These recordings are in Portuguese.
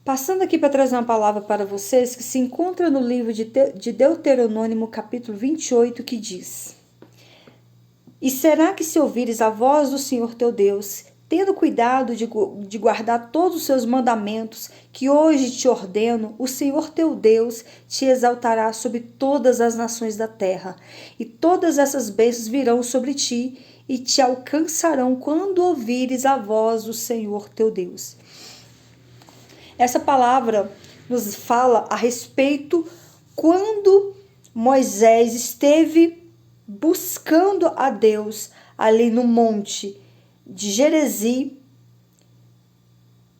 Passando aqui para trazer uma palavra para vocês que se encontra no livro de Deuteronômio, capítulo 28, que diz: E será que se ouvires a voz do Senhor teu Deus, tendo cuidado de guardar todos os seus mandamentos, que hoje te ordeno, o Senhor teu Deus te exaltará sobre todas as nações da terra, e todas essas bênçãos virão sobre ti e te alcançarão quando ouvires a voz do Senhor teu Deus. Essa palavra nos fala a respeito quando Moisés esteve buscando a Deus ali no monte de Gerezim.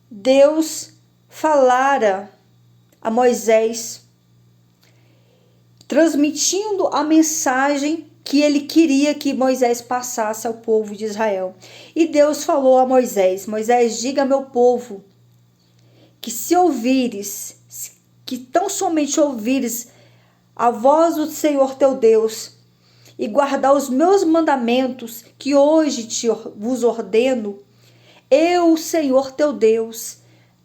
Deus falara a Moisés, transmitindo a mensagem que ele queria que Moisés passasse ao povo de Israel. E Deus falou a Moisés: Moisés, diga ao meu povo que se ouvires, que tão somente ouvires a voz do Senhor teu Deus e guardar os meus mandamentos que hoje vos ordeno, eu, Senhor teu Deus,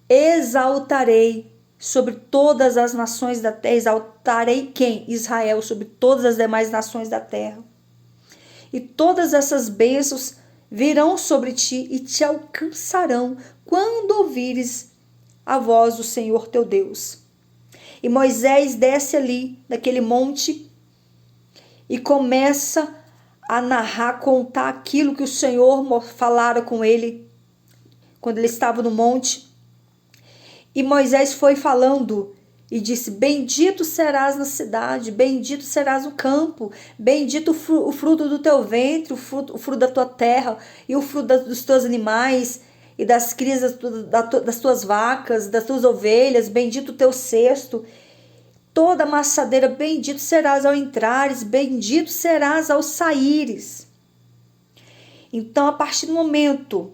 exaltarei sobre todas as nações da terra. Exaltarei quem? Israel, sobre todas as demais nações da terra. E todas essas bênçãos virão sobre ti e te alcançarão quando ouvires a voz do Senhor teu Deus. E Moisés desce ali daquele monte e começa a narrar, contar aquilo que o Senhor falara com ele quando ele estava no monte. E Moisés foi falando e disse: bendito serás na cidade, bendito serás no campo, bendito o fruto do teu ventre, o fruto da tua terra e o fruto dos teus animais e das crias das tuas vacas, das tuas ovelhas, bendito o teu cesto, toda amassadeira, bendito serás ao entrares, bendito serás ao saíres. Então, a partir do momento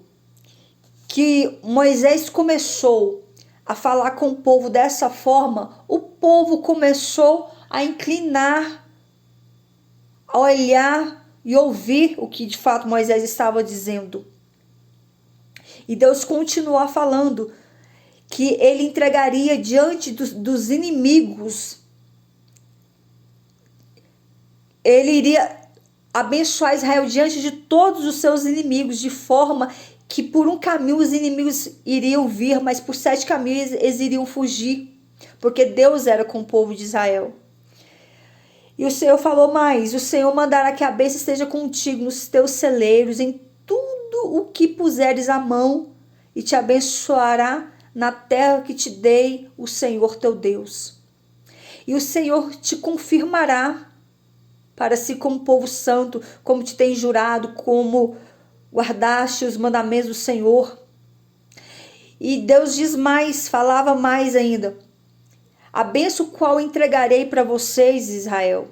que Moisés começou a falar com o povo dessa forma, o povo começou a inclinar, a olhar e ouvir o que de fato Moisés estava dizendo. E Deus continuou falando que ele entregaria diante dos inimigos. Ele iria abençoar Israel diante de todos os seus inimigos, de forma que por um caminho os inimigos iriam vir, mas por 7 caminhos eles iriam fugir, porque Deus era com o povo de Israel. E o Senhor falou mais: o Senhor mandará que a bênção esteja contigo nos teus celeiros, em tudo o que puseres a mão, e te abençoará na terra que te dei o Senhor teu Deus. E o Senhor te confirmará para si como povo santo, como te tem jurado, como guardaste os mandamentos do Senhor. E Deus diz mais, falava mais ainda: a bênção qual entregarei para vocês, Israel,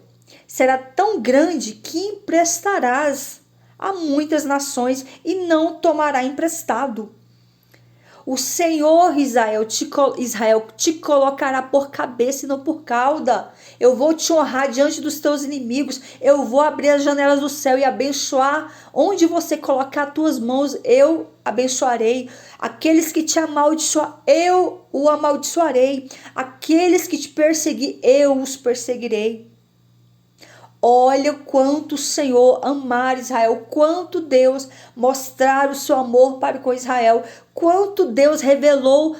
será tão grande que emprestarás a muitas nações e não tomará emprestado. O Senhor, Israel, te colocará por cabeça e não por cauda. Eu vou te honrar diante dos teus inimigos. Eu vou abrir as janelas do céu e abençoar. Onde você colocar as tuas mãos, eu abençoarei. Aqueles que te amaldiçoar, eu o amaldiçoarei. Aqueles que te perseguir, eu os perseguirei. Olha quanto o Senhor amar Israel, quanto Deus mostrar o seu amor para com Israel, quanto Deus revelou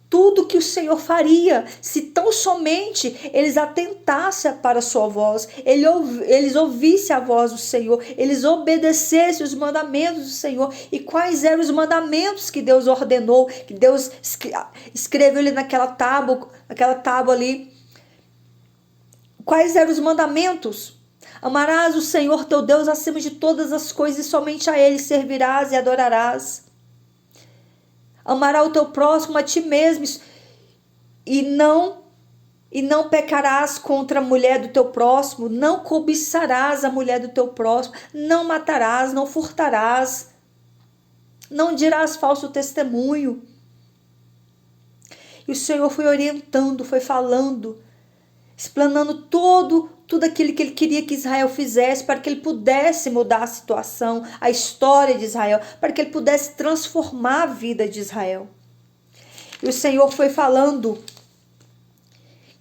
tudo que o Senhor faria, se tão somente eles atentassem para a sua voz, eles ouvissem a voz do Senhor, eles obedecessem os mandamentos do Senhor. E quais eram os mandamentos que Deus ordenou, que Deus escreveu ali naquela tábua ali? Quais eram os mandamentos? Amarás o Senhor teu Deus acima de todas as coisas e somente a Ele servirás e adorarás. Amarás o teu próximo a ti mesmo e não pecarás contra a mulher do teu próximo, não cobiçarás a mulher do teu próximo, não matarás, não furtarás, não dirás falso testemunho. E o Senhor foi orientando, foi falando, explanando tudo aquilo que ele queria que Israel fizesse, para que ele pudesse mudar a situação, a história de Israel, para que ele pudesse transformar a vida de Israel. E o Senhor foi falando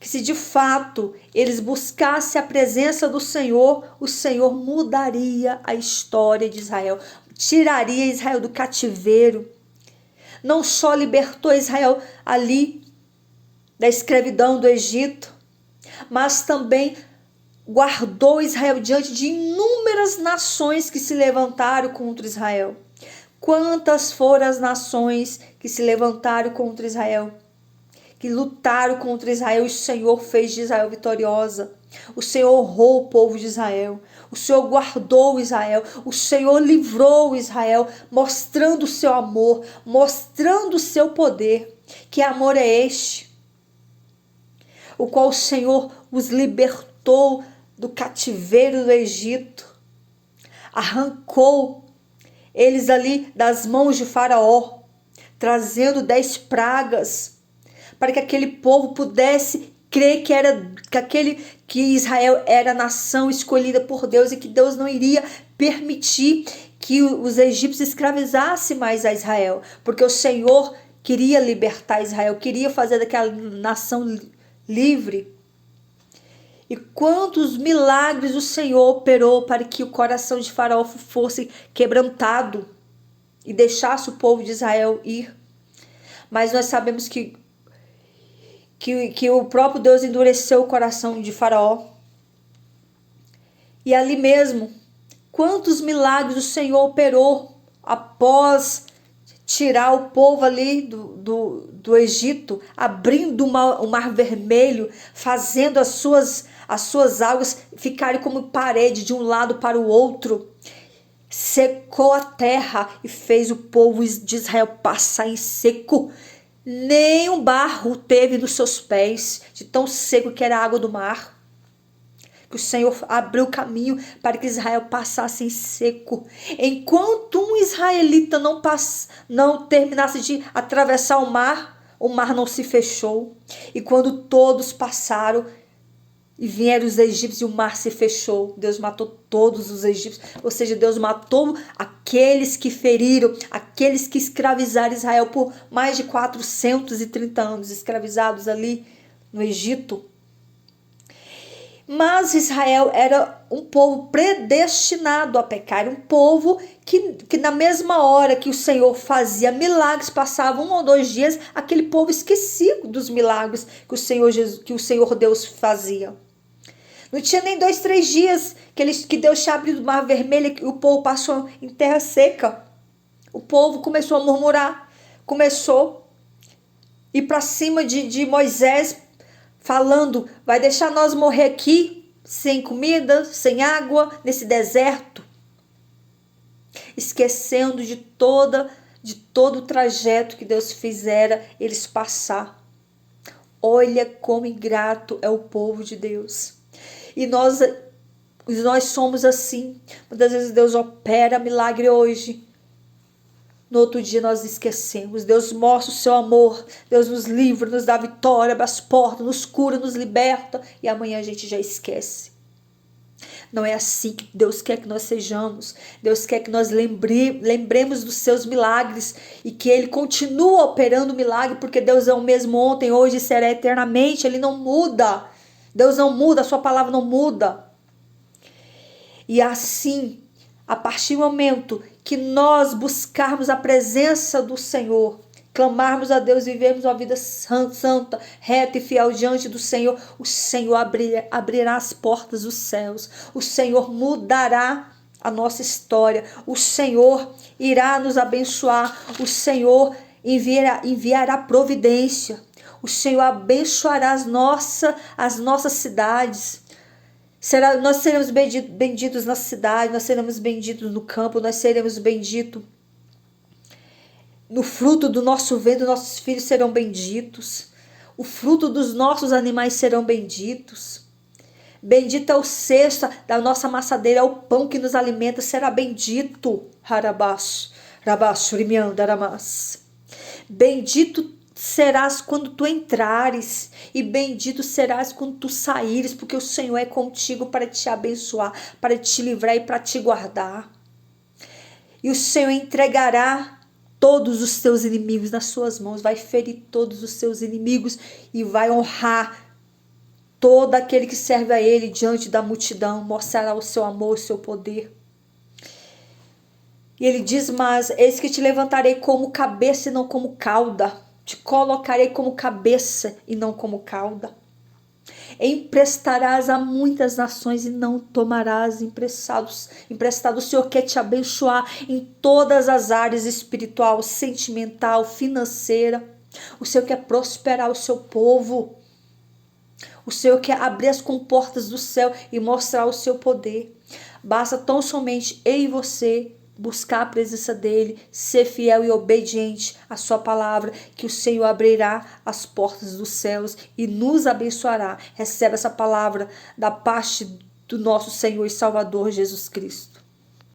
que se de fato eles buscassem a presença do Senhor, o Senhor mudaria a história de Israel, tiraria Israel do cativeiro. Não só libertou Israel ali da escravidão do Egito, mas também guardou Israel diante de inúmeras nações que se levantaram contra Israel. Quantas foram as nações que se levantaram contra Israel, que lutaram contra Israel, e o Senhor fez de Israel vitoriosa. O Senhor honrou o povo de Israel. O Senhor guardou Israel. O Senhor livrou Israel, mostrando o seu amor, mostrando o seu poder. Que amor é este? O qual o Senhor os libertou do cativeiro do Egito. Arrancou eles ali das mãos de Faraó, trazendo 10 pragas, para que aquele povo pudesse crer que Israel era a nação escolhida por Deus e que Deus não iria permitir que os egípcios escravizassem mais a Israel, porque o Senhor queria libertar Israel, queria fazer daquela nação livre. E quantos milagres o Senhor operou para que o coração de Faraó fosse quebrantado e deixasse o povo de Israel ir. Mas nós sabemos que o próprio Deus endureceu o coração de Faraó. E ali mesmo, quantos milagres o Senhor operou após tirar o povo ali do Egito, abrindo o mar vermelho, fazendo as suas águas ficarem como parede de um lado para o outro. Secou a terra e fez o povo de Israel passar em seco. Nem um barro teve nos seus pés, de tão seco que era a água do mar. Que o Senhor abriu o caminho para que Israel passasse em seco. Enquanto um israelita não terminasse de atravessar o mar não se fechou. E quando todos passaram e vieram os egípcios e o mar se fechou, Deus matou todos os egípcios. Ou seja, Deus matou aqueles que feriram, aqueles que escravizaram Israel por mais de 430 anos, escravizados ali no Egito. Mas Israel era um povo predestinado a pecar, era um povo que na mesma hora que o Senhor fazia milagres, passava 1 ou 2 dias, aquele povo esquecia dos milagres que o Senhor Deus fazia. Não tinha nem 2, 3 dias que Deus tinha abrido o mar vermelho e o povo passou em terra seca. O povo começou a murmurar, começou a ir para cima de Moisés, falando: vai deixar nós morrer aqui, sem comida, sem água, nesse deserto? Esquecendo de todo o trajeto que Deus fizera eles passar. Olha como ingrato é o povo de Deus. E nós somos assim. Muitas vezes Deus opera milagre hoje. No outro dia nós esquecemos. Deus mostra o seu amor. Deus nos livra, nos dá vitória, abre as portas, nos cura, nos liberta. E amanhã a gente já esquece. Não é assim que Deus quer que nós sejamos. Deus quer que nós lembremos dos seus milagres. E que Ele continua operando milagre. Porque Deus é o mesmo ontem, hoje e será eternamente. Ele não muda. Deus não muda, a sua palavra não muda. E assim, a partir do momento que nós buscarmos a presença do Senhor, clamarmos a Deus e vivermos uma vida santa, reta e fiel diante do Senhor, o Senhor abrirá as portas dos céus, o Senhor mudará a nossa história, o Senhor irá nos abençoar, o Senhor enviará providência, o Senhor abençoará as nossas cidades. Nós seremos benditos na cidade, nós seremos benditos no campo, nós seremos benditos no fruto do nosso ventre, nossos filhos serão benditos, o fruto dos nossos animais serão benditos. Bendito é o cesto da nossa amassadeira, é o pão que nos alimenta, será bendito. Bendito serás quando tu entrares, e bendito serás quando tu saíres, porque o Senhor é contigo para te abençoar, para te livrar e para te guardar. E o Senhor entregará todos os teus inimigos nas suas mãos, vai ferir todos os seus inimigos e vai honrar todo aquele que serve a ele diante da multidão, mostrará o seu amor, o seu poder. E ele diz, mas eis que te levantarei como cabeça e não como cauda, te colocarei como cabeça e não como cauda. Emprestarás a muitas nações e não tomarás emprestado. O Senhor quer te abençoar em todas as áreas, espiritual, sentimental, financeira. O Senhor quer prosperar o seu povo. O Senhor quer abrir as comportas do céu e mostrar o seu poder. Basta tão somente eu e você buscar a presença dele, ser fiel e obediente à sua palavra, que o Senhor abrirá as portas dos céus e nos abençoará. Recebe essa palavra da parte do nosso Senhor e Salvador Jesus Cristo.